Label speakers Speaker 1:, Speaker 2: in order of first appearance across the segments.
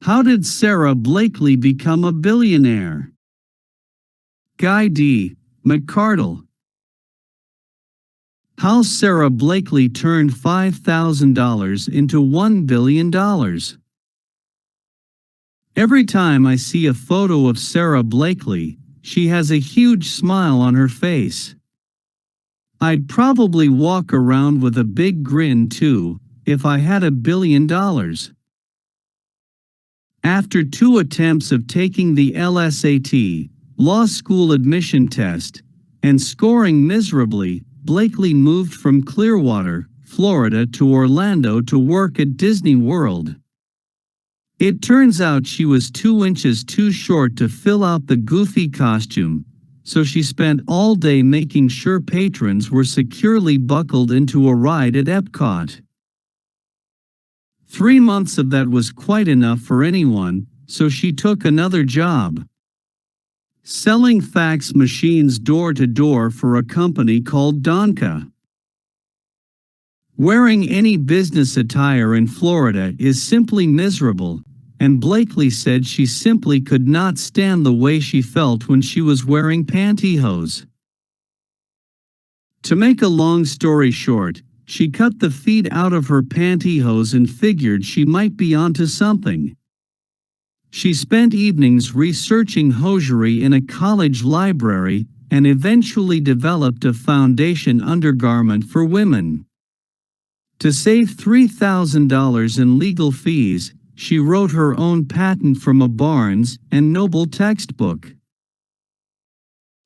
Speaker 1: How did Sara Blakely become a billionaire? Guy D. McCardle. How Sara Blakely turned $5,000 into $1 billion. Every time I see a photo of Sara Blakely, she has a huge smile on her face. I'd probably walk around with a big grin too, if I had $1 billion. After 2 attempts of taking the LSAT, law school admission test, and scoring miserably, Blakely moved from Clearwater, Florida to Orlando to work at Disney World. It turns out she was 2 inches too short to fill out the goofy costume, so she spent all day making sure patrons were securely buckled into a ride at Epcot. 3 months of that was quite enough for anyone, so she took another job. Selling fax machines door to door for a company called Donka. Wearing any business attire in Florida is simply miserable, and Blakely said she simply could not stand the way she felt when she was wearing pantyhose. To make a long story short, she cut the feet out of her pantyhose and figured she might be onto something. She spent evenings researching hosiery in a college library and eventually developed a foundation undergarment for women. To save $3,000 in legal fees, she wrote her own patent from a Barnes & Noble textbook.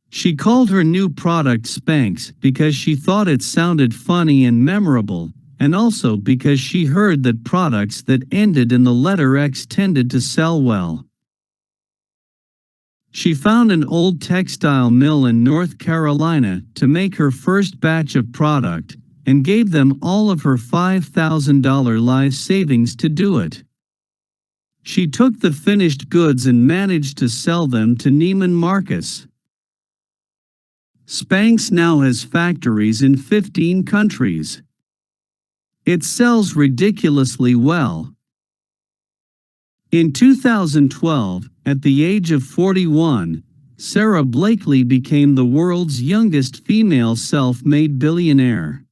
Speaker 1: She called her new product Spanx because she thought it sounded funny and memorable, and also because she heard that products that ended in the letter X tended to sell well. She found an old textile mill in North Carolina to make her first batch of product, and gave them all of her $5,000 life savings to do it. She took the finished goods and managed to sell them to Neiman Marcus. Spanx now has factories in 15 countries. It sells ridiculously well. In 2012, at the age of 41, Sara Blakely became the world's youngest female self-made billionaire.